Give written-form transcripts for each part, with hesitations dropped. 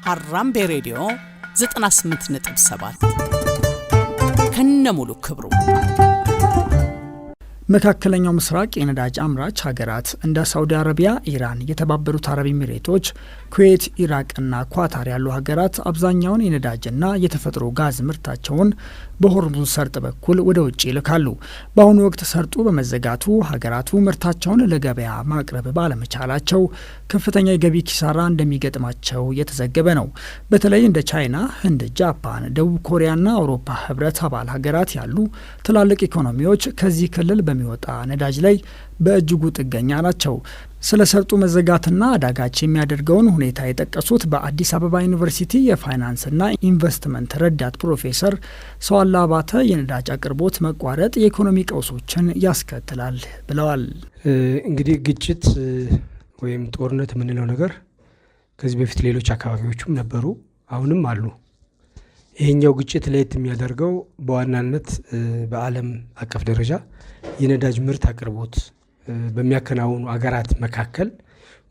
ሀራምቤ ሬዲዮ 98.7 ከነሙሉ ክብሩ። መካከለኛው ምስራቅ የነዳጅ አምራች ሀገራት እንደ ሳውዲ አረቢያ፣ ኢራን፣ የተባበሩት አረብ ኤሚሬቶች፣ ኩዌት፣ ኢራቅና ኳታር ያሉ ሀገራት አብዛኛውን የነዳጅና የተፈጥሮ ጋዝ ምርታቸውን በሆርሙዝ ሰርጥ በኩል ወደ ውጭ ይልካሉ። በአሁኑ ወቅት ሰርጡ በመዘጋቱ ሀገራቱ ምርታቸውን ለገበያ ማቅረብ ባለመቻላቸው ከፍተኛ የገቢ ኪሳራ እንደሚገጥማቸው የተዘገበ ነው። በተለይ እንደ ቻይና፣ ህንድ፣ ጃፓን፣ ደቡብ ኮሪያና አውሮፓ ህብረት አባል ሀገራት ያሉ ትላልቅ ኢኮኖሚዎች ከዚህ ክልል በሚወጣ ነዳጅ ላይ በእጅጉ ጥገኛ ናቸው። ስለ ሰርጡ መዘጋትና አዳጋች የሚያደርገውን ሁኔታ የጠቀሱት በአዲስ አበባ ዩኒቨርሲቲ የፋይናንስና ኢንቨስትመንት ረዳት ፕሮፌሰር ሰዋላ አባተ የነዳጅ አቅርቦት መቋረጥ የኢኮኖሚ ቀውሶችን ያስከትላል ብለዋል። እንግዲህ ግጭት ወይም ጦርነት የምንለው ነገር ከዚህ በፊት ሌሎች አካባቢዎችም ነበሩ፣ አሁንም አሉ። ይሄኛው ግጭት ለየት የሚያደርገው በዋናነት በዓለም አቀፍ ደረጃ የነዳጅ ምርት አቅርቦት በሚያከናውኑ አገራት መካከል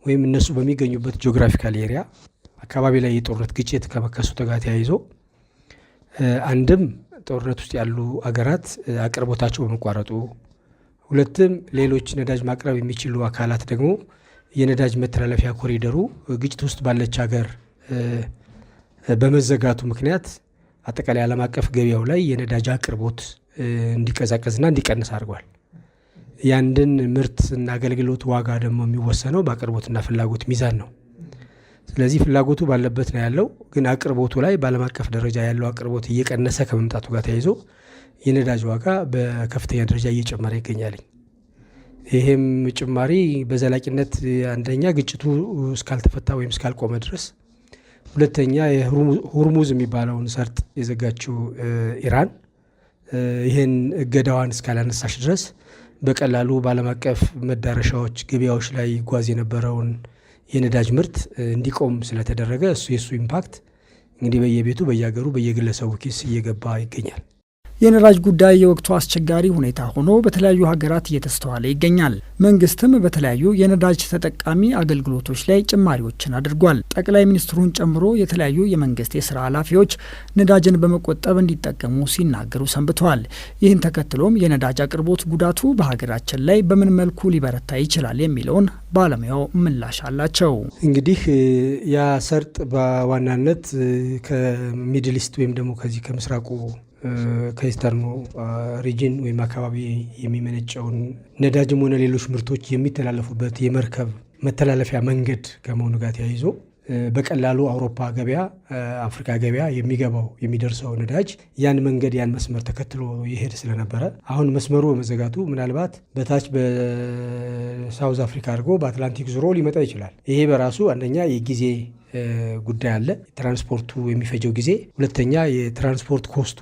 ወይም እነሱ በሚገኙበት ጂኦግራፊካል ኤሪያ አካባቢ ላይ የጦርነት ግጭት ከመከሰቱ ጋር ተያይዞ አንድም ጦርነት ውስጥ ያሉ አገራት አቅርቦታቸው በመቋረጡ፣ ሁለትም ሌሎች ነዳጅ ማቅረብ የሚችሉ አካላት ደግሞ የነዳጅ መተላለፊያ ኮሪደሩ ግጭት ውስጥ ባለች ሀገር በመዘጋቱ ምክንያት አጠቃላይ ዓለም አቀፍ ገበያው ላይ የነዳጅ አቅርቦት እንዲቀዛቀዝና እንዲቀንስ አድርጓል። ያንድን ምርትና አገልግሎት ዋጋ ደግሞ የሚወሰነው በአቅርቦትና ፍላጎት ሚዛን ነው። ስለዚህ ፍላጎቱ ባለበት ነው ያለው፣ ግን አቅርቦቱ ላይ በዓለም አቀፍ ደረጃ ያለው አቅርቦት እየቀነሰ ከመምጣቱ ጋር ተያይዞ የነዳጅ ዋጋ በከፍተኛ ደረጃ እየጨመረ ይገኛል። ይሄም ጭማሪ በዘላቂነት አንደኛ ግጭቱ እስካልተፈታ ወይም እስካልቆመ ድረስ፣ ሁለተኛ የሆርሙዝ የሚባለውን ሰርጥ የዘጋችው ኢራን ይህን እገዳዋን እስካላነሳሽ ድረስ በቀላሉ በዓለም አቀፍ መዳረሻዎች ገበያዎች ላይ ይጓዝ የነበረውን የነዳጅ ምርት እንዲቆም ስለተደረገ የእሱ ኢምፓክት እንግዲህ በየቤቱ በየሀገሩ በየግለሰቡ ኪስ እየገባ ይገኛል። የነዳጅ ጉዳይ የወቅቱ አስቸጋሪ ሁኔታ ሆኖ በተለያዩ ሀገራት እየተስተዋለ ይገኛል። መንግስትም በተለያዩ የነዳጅ ተጠቃሚ አገልግሎቶች ላይ ጭማሪዎችን አድርጓል። ጠቅላይ ሚኒስትሩን ጨምሮ የተለያዩ የመንግስት የስራ ኃላፊዎች ነዳጅን በመቆጠብ እንዲጠቀሙ ሲናገሩ ሰንብተዋል። ይህን ተከትሎም የነዳጅ አቅርቦት ጉዳቱ በሀገራችን ላይ በምን መልኩ ሊበረታ ይችላል የሚለውን ባለሙያው ምላሽ አላቸው። እንግዲህ ያ ሰርጥ በዋናነት ከሚድል ኢስት ወይም ደግሞ ከዚህ ከምስራቁ ከኢስተርኑ ሪጅን ወይም አካባቢ የሚመነጨውን ነዳጅም ሆነ ሌሎች ምርቶች የሚተላለፉበት የመርከብ መተላለፊያ መንገድ ከመሆኑ ጋር ተያይዞ በቀላሉ አውሮፓ ገበያ፣ አፍሪካ ገበያ የሚደርሰው ነዳጅ ያን መንገድ ያን መስመር ተከትሎ ይሄድ ስለነበረ አሁን መስመሩ በመዘጋቱ ምናልባት በታች በሳውዝ አፍሪካ አድርጎ በአትላንቲክ ዙሮ ሊመጣ ይችላል። ይሄ በራሱ አንደኛ የጊዜ ጉዳይ አለ፣ ትራንስፖርቱ የሚፈጀው ጊዜ፣ ሁለተኛ የትራንስፖርት ኮስቱ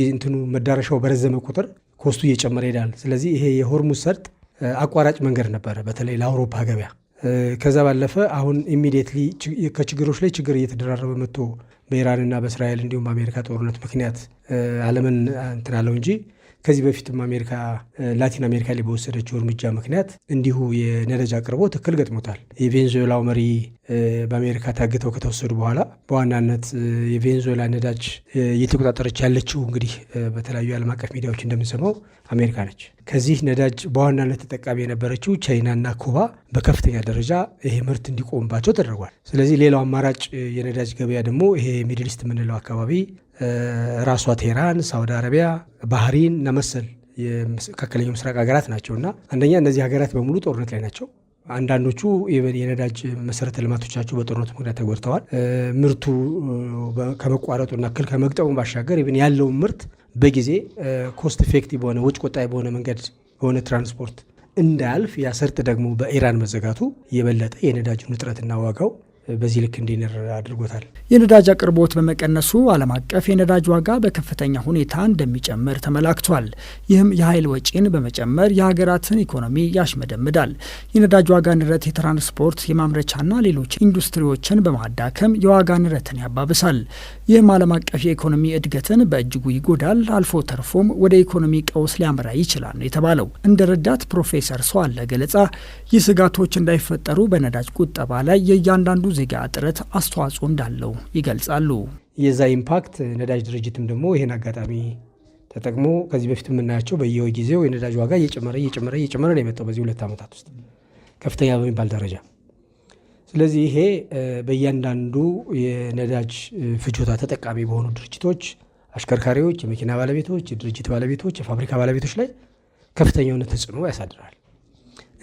እንትኑ መዳረሻው በረዘመ ቁጥር ኮስቱ እየጨመረ ይሄዳል። ስለዚህ ይሄ የሆርሙዝ ሰርጥ አቋራጭ መንገድ ነበረ በተለይ ለአውሮፓ ገበያ። ከዛ ባለፈ አሁን ኢሚዲየትሊ ከችግሮች ላይ ችግር እየተደራረበ መጥቶ በኢራንና በእስራኤል እንዲሁም በአሜሪካ ጦርነት ምክንያት ዓለምን እንትን አለው እንጂ ከዚህ በፊትም አሜሪካ ላቲን አሜሪካ ላይ በወሰደችው እርምጃ ምክንያት እንዲሁ የነዳጅ አቅርቦት እክል ገጥሞታል። የቬንዙዌላው መሪ በአሜሪካ ታግተው ከተወሰዱ በኋላ በዋናነት የቬንዙዌላ ነዳጅ እየተቆጣጠረች ያለችው እንግዲህ በተለያዩ የዓለም አቀፍ ሚዲያዎች እንደምንሰማው አሜሪካ ነች። ከዚህ ነዳጅ በዋናነት ተጠቃሚ የነበረችው ቻይናና ኩባ በከፍተኛ ደረጃ ይሄ ምርት እንዲቆምባቸው ተደርጓል። ስለዚህ ሌላው አማራጭ የነዳጅ ገበያ ደግሞ ይሄ ሚድል ኢስት የምንለው አካባቢ ራሷ ቴህራን፣ ሳውዲ አረቢያ፣ ባህሪን እና መሰል የመካከለኛው ምስራቅ ሀገራት ናቸው እና አንደኛ እነዚህ ሀገራት በሙሉ ጦርነት ላይ ናቸው። አንዳንዶቹ የነዳጅ መሰረተ ልማቶቻቸው በጦርነቱ ምክንያት ተጎድተዋል። ምርቱ ከመቋረጡና እክል ከመግጠሙ ባሻገር ያለውን ምርት በጊዜ ኮስት ኢፌክቲቭ በሆነ ወጭ ቆጣቢ በሆነ መንገድ በሆነ ትራንስፖርት እንዳያልፍ ያ ሰርጥ ደግሞ በኢራን መዘጋቱ የበለጠ የነዳጁን እጥረትና ዋጋው በዚህ ልክ እንዲነር አድርጎታል። የነዳጅ አቅርቦት በመቀነሱ ዓለም አቀፍ የነዳጅ ዋጋ በከፍተኛ ሁኔታ እንደሚጨምር ተመላክቷል። ይህም የኃይል ወጪን በመጨመር የሀገራትን ኢኮኖሚ ያሽመደምዳል። የነዳጅ ዋጋ ንረት የትራንስፖርት የማምረቻና ሌሎች ኢንዱስትሪዎችን በማዳከም የዋጋ ንረትን ያባብሳል። ይህም ዓለም አቀፍ የኢኮኖሚ እድገትን በእጅጉ ይጎዳል፣ አልፎ ተርፎም ወደ ኢኮኖሚ ቀውስ ሊያመራ ይችላል ነው የተባለው። እንደ ረዳት ፕሮፌሰር ሰዋለ ገለጻ ይህ ስጋቶች እንዳይፈጠሩ በነዳጅ ቁጠባ ላይ የእያንዳንዱ ዜጋ እጥረት አስተዋጽኦ እንዳለው ይገልጻሉ። የዛ ኢምፓክት ነዳጅ ድርጅትም ደግሞ ይሄን አጋጣሚ ተጠቅሞ ከዚህ በፊት የምናያቸው በየጊዜው የነዳጅ ዋጋ እየጨመረ ነው የመጣው በዚህ 2 ዓመታት ውስጥ ከፍተኛ በሚባል ደረጃ። ስለዚህ ይሄ በእያንዳንዱ የነዳጅ ፍጆታ ተጠቃሚ በሆኑ ድርጅቶች፣ አሽከርካሪዎች፣ የመኪና ባለቤቶች፣ የድርጅት ባለቤቶች፣ የፋብሪካ ባለቤቶች ላይ ከፍተኛ የሆነ ተጽዕኖ ያሳድራል።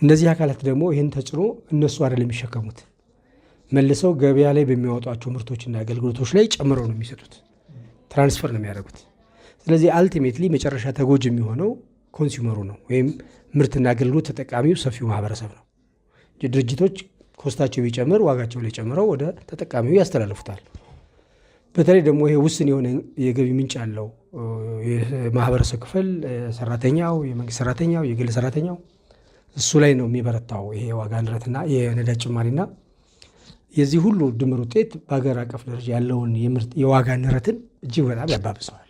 እነዚህ አካላት ደግሞ ይህን ተጽዕኖ እነሱ አይደለም የሚሸከሙት፣ መልሰው ገበያ ላይ በሚያወጧቸው ምርቶችና አገልግሎቶች ላይ ጨምረው ነው የሚሰጡት፣ ትራንስፈር ነው የሚያደርጉት። ስለዚህ አልቲሜትሊ መጨረሻ ተጎጂ የሚሆነው ኮንሱመሩ ነው፣ ወይም ምርትና አገልግሎት ተጠቃሚው ሰፊው ማህበረሰብ ነው። ድርጅቶች ኮስታቸው ቢጨምር ዋጋቸው ላይ ጨምረው ወደ ተጠቃሚው ያስተላልፉታል። በተለይ ደግሞ ይሄ ውስን የሆነ የገቢ ምንጭ ያለው የማህበረሰብ ክፍል ሰራተኛው፣ የመንግስት ሰራተኛው፣ የግል ሰራተኛው እሱ ላይ ነው የሚበረታው ይሄ የዋጋ ንረትና የነዳጅ ጭማሪና የዚህ ሁሉ ድምር ውጤት በሀገር አቀፍ ደረጃ ያለውን የዋጋ ንረትን እጅግ በጣም ያባብሰዋል።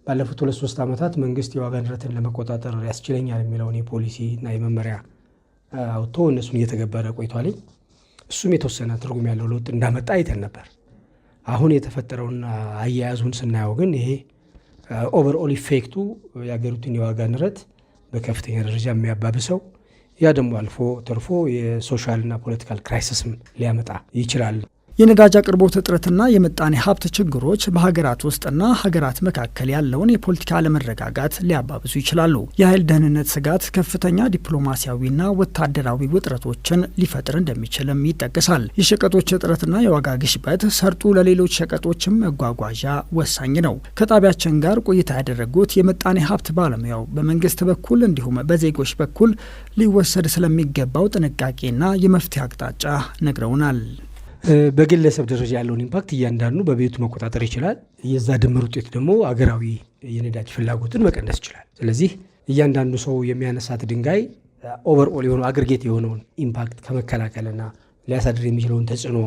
ባለፉት 2-3 ዓመታት መንግስት የዋጋ ንረትን ለመቆጣጠር ያስችለኛል የሚለውን የፖሊሲ እና የመመሪያ አውጥቶ እነሱን እየተገበረ ቆይቷል። እሱም የተወሰነ ትርጉም ያለው ለውጥ እንዳመጣ አይተን ነበር። አሁን የተፈጠረውና አያያዙን ስናየው ግን ይሄ ኦቨርኦል ኢፌክቱ የሀገሪቱን የዋጋ ንረት በከፍተኛ ደረጃ የሚያባብሰው፣ ያ ደግሞ አልፎ ተርፎ የሶሻልና ፖለቲካል ክራይሲስም ሊያመጣ ይችላል። የነዳጅ አቅርቦት እጥረትና የምጣኔ ሀብት ችግሮች በሀገራት ውስጥና ሀገራት መካከል ያለውን የፖለቲካ አለመረጋጋት ሊያባብሱ ይችላሉ። የኃይል ደህንነት ስጋት ከፍተኛ ዲፕሎማሲያዊና ወታደራዊ ውጥረቶችን ሊፈጥር እንደሚችልም ይጠቀሳል። የሸቀጦች እጥረትና የዋጋ ግሽበት ሰርጡ ለሌሎች ሸቀጦችም መጓጓዣ ወሳኝ ነው። ከጣቢያችን ጋር ቆይታ ያደረጉት የምጣኔ ሀብት ባለሙያው በመንግስት በኩል እንዲሁም በዜጎች በኩል ሊወሰድ ስለሚገባው ጥንቃቄና የመፍትሄ አቅጣጫ ነግረውናል። በግለሰብ ደረጃ ያለውን ኢምፓክት እያንዳንዱ በቤቱ መቆጣጠር ይችላል። የዛ ድምር ውጤት ደግሞ አገራዊ የነዳጅ ፍላጎትን መቀነስ ይችላል። ስለዚህ እያንዳንዱ ሰው የሚያነሳት ድንጋይ ኦቨርኦል የሆነው አግሪጌት የሆነውን ኢምፓክት ከመከላከልና ሊያሳድር የሚችለውን ተጽዕኖ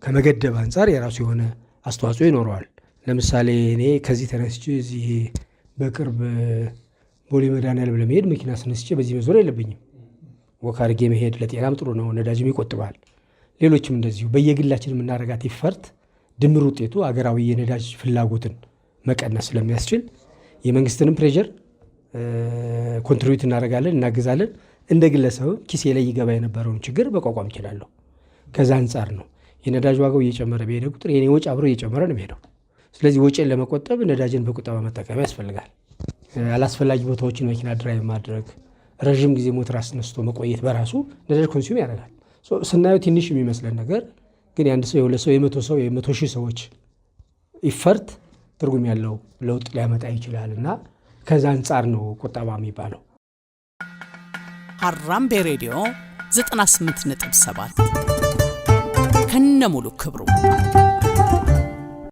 ከመገደብ አንጻር የራሱ የሆነ አስተዋጽኦ ይኖረዋል። ለምሳሌ እኔ ከዚህ ተነስቼ እዚህ በቅርብ ቦሌ መድኃኒዓለም ለመሄድ መኪና ስነስቼ በዚህ መዞር የለብኝም። ወክ አድርጌ መሄድ ለጤናም ጥሩ ነው፣ ነዳጅም ይቆጥባል። ሌሎችም እንደዚሁ በየግላችን የምናደርጋት ይፈርት ድምር ውጤቱ አገራዊ የነዳጅ ፍላጎትን መቀነስ ስለሚያስችል የመንግስትንም ፕሬዠር ኮንትሪቢዩት እናደርጋለን፣ እናግዛለን። እንደ ግለሰብ ኪሴ ላይ ይገባ የነበረውን ችግር መቋቋም ይችላለሁ። ከዛ አንጻር ነው የነዳጅ ዋጋው እየጨመረ በሄደ ቁጥር የኔ ወጪ አብሮ እየጨመረ ነው የሚሄደው። ስለዚህ ወጪን ለመቆጠብ ነዳጅን በቁጠባ መጠቀም ያስፈልጋል። አላስፈላጊ ቦታዎችን መኪና ድራይቭ ማድረግ፣ ረዥም ጊዜ ሞተር አስነስቶ መቆየት በራሱ ነዳጅ ኮንሱም ያደርጋል። ስናየው ትንሽ የሚመስለን ነገር ግን የአንድ ሰው የሁለት ሰው የመቶ ሰው የመቶ ሺህ ሰዎች ኢፈርት ትርጉም ያለው ለውጥ ሊያመጣ ይችላል እና ከዛ አንጻር ነው ቁጠባ የሚባለው። ሀራምቤ ሬዲዮ 98.7 ከነሙሉ ክብሩ